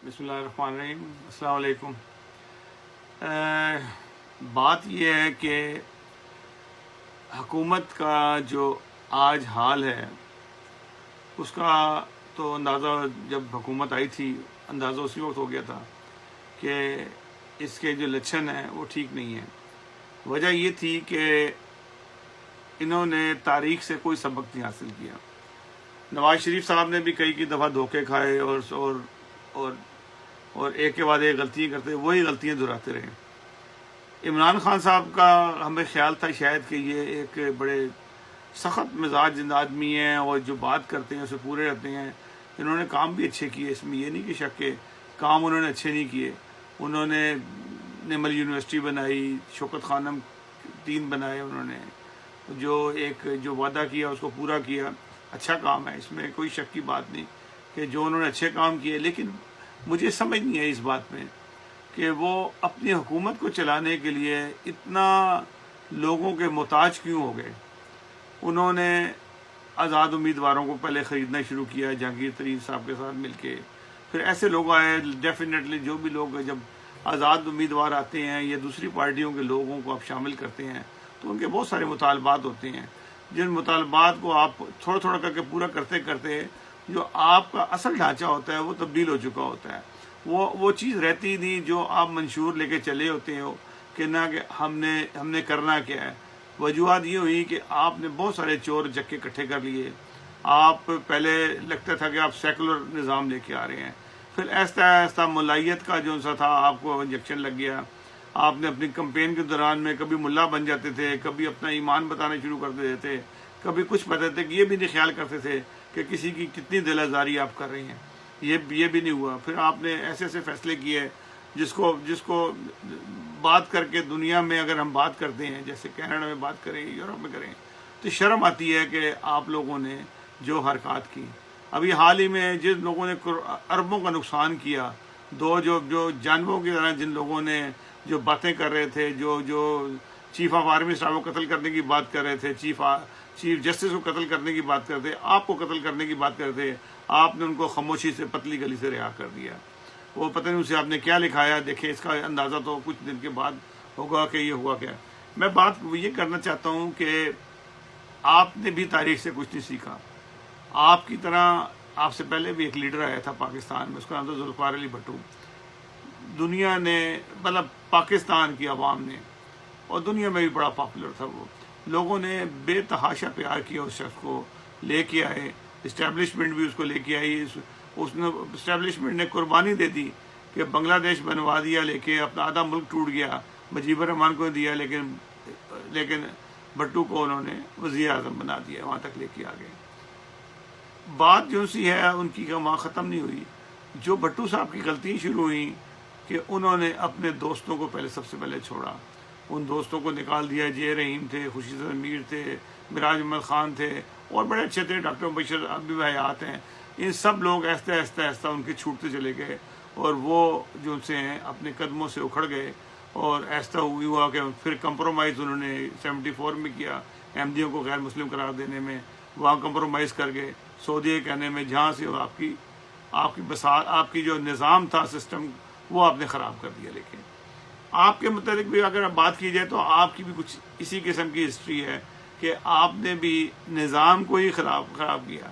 بسم اللہ الرحمن الرحیم. السلام علیکم. بات یہ ہے کہ حکومت کا جو آج حال ہے اس کا تو اندازہ جب حکومت آئی تھی اندازہ اسی وقت ہو گیا تھا کہ اس کے جو لچھن ہیں وہ ٹھیک نہیں ہیں. وجہ یہ تھی کہ انہوں نے تاریخ سے کوئی سبق نہیں حاصل کیا. نواز شریف صاحب نے بھی کئی دفعہ دھوکے کھائے اور ایک کے بعد ایک غلطیاں کرتے وہی غلطیاں دہراتے رہے. عمران خان صاحب کا ہمیں خیال تھا شاید کہ یہ ایک بڑے سخت مزاج آدمی ہیں اور جو بات کرتے ہیں اسے پورے رہتے ہیں. انہوں نے کام بھی اچھے کیے, اس میں یہ نہیں کہ شک کہ کام انہوں نے اچھے نہیں کیے. انہوں نے نمل یونیورسٹی بنائی, شوکت خانم 3 بنائے, انہوں نے جو وعدہ کیا اس کو پورا کیا. اچھا کام ہے, اس میں کوئی شک کی بات نہیں کہ جو انہوں نے اچھے کام کیے. لیکن مجھے سمجھ نہیں ہے اس بات میں کہ وہ اپنی حکومت کو چلانے کے لیے اتنا لوگوں کے محتاج کیوں ہو گئے. انہوں نے آزاد امیدواروں کو پہلے خریدنا شروع کیا جہانگیر ترین صاحب کے ساتھ مل کے. پھر ایسے لوگ آئے, ڈیفینیٹلی جو بھی لوگ جب آزاد امیدوار آتے ہیں یا دوسری پارٹیوں کے لوگوں کو آپ شامل کرتے ہیں تو ان کے بہت سارے مطالبات ہوتے ہیں, جن مطالبات کو آپ تھوڑا تھوڑا کر کے پورا کرتے کرتے جو آپ کا اصل ڈھانچہ ہوتا ہے وہ تبدیل ہو چکا ہوتا ہے. وہ چیز رہتی نہیں جو آپ منشور لے کے چلے ہوتے ہو کہ نہ کہ ہم نے کرنا کیا ہے. وجوہات یہ ہوئی کہ آپ نے بہت سارے چور جکے اکٹھے کر لیے. آپ پہلے لگتا تھا کہ آپ سیکولر نظام لے کے آ رہے ہیں, پھر ایسا ایسا ملائیت کا جو سا تھا آپ کو انجیکشن لگ گیا. آپ نے اپنی کمپین کے دوران میں کبھی ملا بن جاتے تھے, کبھی اپنا ایمان بتانا شروع کر دیتے تھے, کبھی کچھ بتاتے تھے کہ یہ بھی نہیں خیال کرتے تھے کہ کسی کی کتنی دل آزاری آپ کر رہی ہیں. یہ بھی نہیں ہوا. پھر آپ نے ایسے ایسے فیصلے کیے جس کو بات کر کے دنیا میں اگر ہم بات کرتے ہیں, جیسے کینیڈا میں بات کریں, یورپ میں کریں, تو شرم آتی ہے کہ آپ لوگوں نے جو حرکات کی. ابھی حال ہی میں جن لوگوں نے اربوں کا نقصان کیا, جو جانوروں کی طرح جن لوگوں نے جو باتیں کر رہے تھے, جو چیف آف آرمی اسٹاف کو قتل کرنے کی بات کر رہے تھے, چیف جسٹس کو قتل کرنے کی بات کرتے, آپ کو قتل کرنے کی بات کرتے, آپ نے ان کو خاموشی سے پتلی گلی سے رہا کر دیا. وہ پتہ نہیں اسے آپ نے کیا لکھایا, دیکھیں اس کا اندازہ تو کچھ دن کے بعد ہوگا کہ یہ ہوا کیا. میں بات یہ کرنا چاہتا ہوں کہ آپ نے بھی تاریخ سے کچھ نہیں سیکھا. آپ کی طرح آپ سے پہلے بھی ایک لیڈر آیا تھا پاکستان میں, اس کا نام تھا ذوالفقار علی بھٹو. دنیا نے مطلب پاکستان کی عوام نے اور دنیا میں بھی بڑا پاپولر تھا, وہ لوگوں نے بے تحاشا پیار کیا اس شخص کو, لے کے آئے. اسٹیبلشمنٹ بھی اس کو لے کے آئی. اس نے اسٹیبلشمنٹ نے قربانی دے دی کہ بنگلہ دیش بنوا دیا, لے کے اپنا آدھا ملک ٹوٹ گیا. مجیب الرحمان کو دیا, لیکن بھٹو کو انہوں نے وزیر اعظم بنا دیا, وہاں تک لے کے آ گئے. بات جو سی ہے ان کی وہاں ختم نہیں ہوئی. جو بھٹو صاحب کی غلطیاں شروع ہوئیں کہ انہوں نے اپنے دوستوں کو سب سے پہلے چھوڑا. ان دوستوں کو نکال دیا. جے رحیم تھے, خورشید امیر تھے, مراج احمد خان تھے, اور بڑے اچھے تھے, ڈاکٹر بشیر اب بھی حیات ہیں. ان سب لوگ آہستہ ان کے چھوٹتے چلے گئے اور وہ جو سے ہیں اپنے قدموں سے اکھڑ گئے. اور ایسا ہوا کہ پھر کمپرومائز انہوں نے 74 میں کیا, احمدیوں کو غیر مسلم قرار دینے میں. وہاں کمپرومائز کر گئے سعودیہ کہنے میں, جہاں سے آپ کی بساط, آپ کی جو نظام تھا سسٹم, وہ آپ نے خراب کر دیا. لیکن آپ کے متعلق بھی اگر بات کی جائے تو آپ کی بھی کچھ اسی قسم کی ہسٹری ہے کہ آپ نے بھی نظام کو ہی خراب کیا.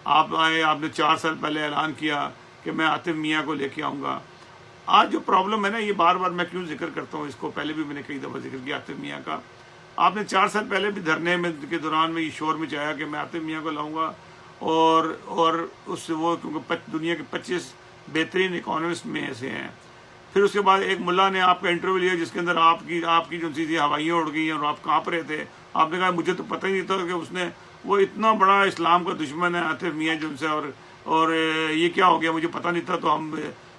آپ آئے, آپ نے 4 سال پہلے اعلان کیا کہ میں عاطف میاں کو لے کے آؤں گا. آج جو پرابلم ہے نا, یہ بار بار میں کیوں ذکر کرتا ہوں اس کو, پہلے بھی میں نے کئی دفعہ ذکر کیا عاطف میاں کا. آپ نے 4 سال پہلے بھی دھرنے میں کے دوران میں یہ شور مچایا کہ میں عاطف میاں کو لاؤں گا, اور اس سے وہ کیونکہ دنیا کے 25 بہترین اکانومسٹ میں سے ہیں. پھر اس کے بعد ایک ملا نے آپ کا انٹرویو لیا جس کے اندر آپ کی جو چیزیں ہوائیاں اڑ گئی ہیں اور آپ کانپ رہے تھے. آپ نے کہا مجھے تو پتہ ہی نہیں تھا کہ وہ اتنا بڑا اسلام کا دشمن ہے عاطف میاں جن سے, اور یہ کیا ہو گیا, مجھے پتہ نہیں تھا. تو ہم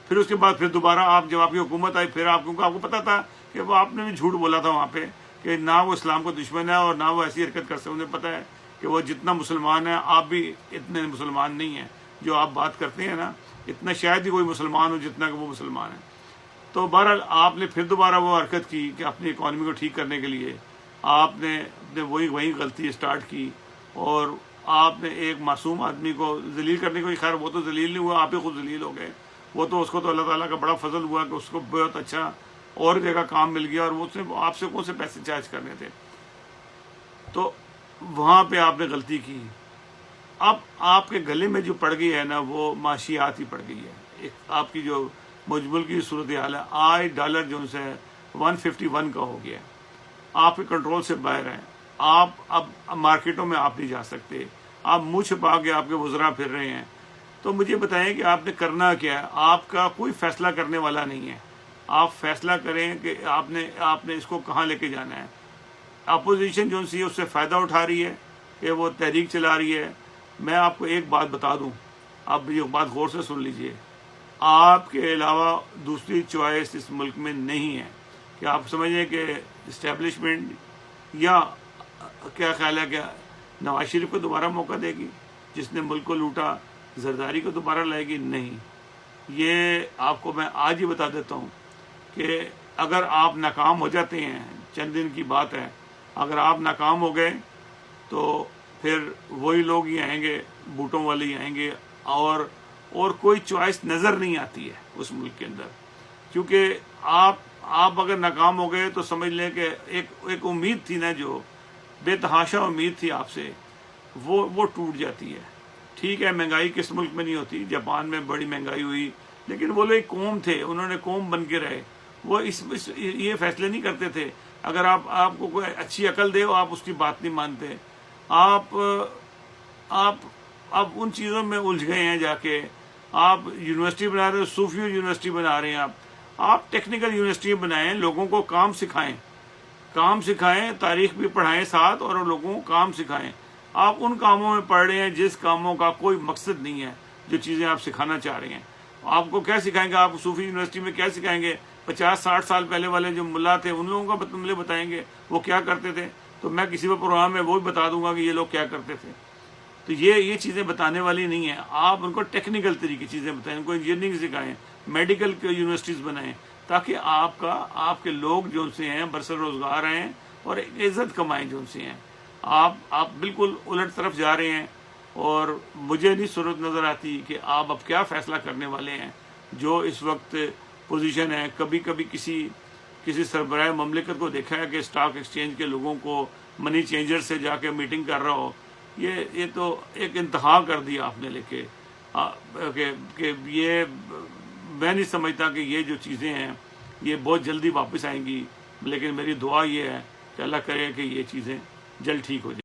پھر اس کے بعد پھر دوبارہ آپ جب آپ کی حکومت آئی, پھر آپ کو پتہ تھا کہ وہ آپ نے بھی جھوٹ بولا تھا وہاں پہ کہ نہ وہ اسلام کا دشمن ہے اور نہ وہ ایسی حرکت کر سکتے. انہیں پتہ ہے کہ وہ جتنا مسلمان ہے, آپ بھی اتنے مسلمان نہیں ہیں جو آپ بات کرتے ہیں نا, اتنا شاید ہی کوئی مسلمان ہو جتنا کہ وہ مسلمان ہے. تو بہرحال آپ نے پھر دوبارہ وہ حرکت کی کہ اپنی اکانومی کو ٹھیک کرنے کے لیے آپ نے وہی غلطی اسٹارٹ کی, اور آپ نے ایک معصوم آدمی کو ذلیل کرنے کو, خیر وہ تو ذلیل نہیں ہوا, آپ ہی خود ذلیل ہو گئے. وہ تو اس کو تو اللہ تعالیٰ کا بڑا فضل ہوا کہ اس کو بہت اچھا اور جگہ کام مل گیا، اور وہ اس نے آپ سے کون سے پیسے چارج کرنے تھے، تو وہاں پہ آپ نے غلطی کی۔ اب آپ کے گلے میں جو پڑ گئی ہے نا وہ معاشیات ہی پڑ گئی ہے، ایک آپ کی جو مجمل کی صورتحال ہے، آج ڈالر جو ہے 151 کا ہو گیا ہے، آپ کے کنٹرول سے باہر ہیں، آپ اب مارکیٹوں میں آپ نہیں جا سکتے، آپ منہ چھپا کے آپ کے وزراء پھر رہے ہیں۔ تو مجھے بتائیں کہ آپ نے کرنا کیا ہے؟ آپ کا کوئی فیصلہ کرنے والا نہیں ہے، آپ فیصلہ کریں کہ آپ نے اس کو کہاں لے کے جانا ہے۔ اپوزیشن جو سی اس سے فائدہ اٹھا رہی ہے کہ وہ تحریک چلا رہی ہے۔ میں آپ کو ایک بات بتا دوں، آپ یہ بات غور سے سن لیجئے، آپ کے علاوہ دوسری چوائس اس ملک میں نہیں ہے کہ آپ سمجھیں کہ اسٹیبلشمنٹ یا کیا خیال ہے کہ نواز شریف کو دوبارہ موقع دے گی، جس نے ملک کو لوٹا، زرداری کو دوبارہ لائے گی؟ نہیں۔ یہ آپ کو میں آج ہی بتا دیتا ہوں کہ اگر آپ ناکام ہو جاتے ہیں، چند دن کی بات ہے، اگر آپ ناکام ہو گئے تو پھر وہی لوگ ہی آئیں گے، بوٹوں والے ہی آئیں گے، اور کوئی چوائس نظر نہیں آتی ہے اس ملک کے اندر، کیونکہ آپ اگر ناکام ہو گئے تو سمجھ لیں کہ ایک امید تھی نا، جو بے تحاشا امید تھی آپ سے، وہ ٹوٹ جاتی ہے۔ ٹھیک ہے، مہنگائی کس ملک میں نہیں ہوتی، جاپان میں بڑی مہنگائی ہوئی، لیکن وہ لوگ ایک قوم تھے، انہوں نے قوم بن کے رہے، وہ یہ فیصلے نہیں کرتے تھے۔ اگر آپ کو کوئی اچھی عقل دے آپ اس کی بات نہیں مانتے، آپ ان چیزوں میں الجھ گئے ہیں، جا کے آپ یونیورسٹی بنا رہے ہو، صوفیو یونیورسٹی بنا رہے ہیں، آپ ٹیکنیکل یونیورسٹی بنائیں، لوگوں کو کام سکھائیں، تاریخ بھی پڑھائیں ساتھ، اور لوگوں کو کام سکھائیں۔ آپ ان کاموں میں پڑھ رہے ہیں جس کاموں کا کوئی مقصد نہیں ہے، جو چیزیں آپ سکھانا چاہ رہے ہیں۔ آپ کو کیا سکھائیں گے؟ آپ صوفی یونیورسٹی میں کیا سکھائیں گے؟ 50-60 سال پہلے والے جو ملا تھے ان لوگوں کا مطلب بتائیں گے وہ کیا کرتے تھے؟ تو میں کسی بھی پروگرام میں وہ بھی بتا دوں گا کہ یہ لوگ کیا کرتے تھے۔ تو یہ چیزیں بتانے والی نہیں ہیں، آپ ان کو ٹیکنیکل طریقے کی چیزیں بتائیں، ان کو انجینئرنگ سکھائیں، میڈیکل یونیورسٹیز بنائیں، تاکہ آپ کے لوگ جو سے ہیں برسر روزگار ہیں اور ایک عزت کمائیں جو سے ہیں۔ آپ بالکل الٹ طرف جا رہے ہیں، اور مجھے نہیں صورت نظر آتی کہ آپ اب کیا فیصلہ کرنے والے ہیں۔ جو اس وقت پوزیشن ہے، کبھی کسی سربراہ مملکت کو دیکھا ہے کہ اسٹاک ایکسچینج کے لوگوں کو منی چینجر سے جا کے میٹنگ کر رہا ہو؟ یہ تو ایک انتہا کر دیا آپ نے لے کے، کہ یہ میں نہیں سمجھتا کہ یہ جو چیزیں ہیں یہ بہت جلدی واپس آئیں گی، لیکن میری دعا یہ ہے کہ اللہ کرے کہ یہ چیزیں جلد ٹھیک ہو جائیں۔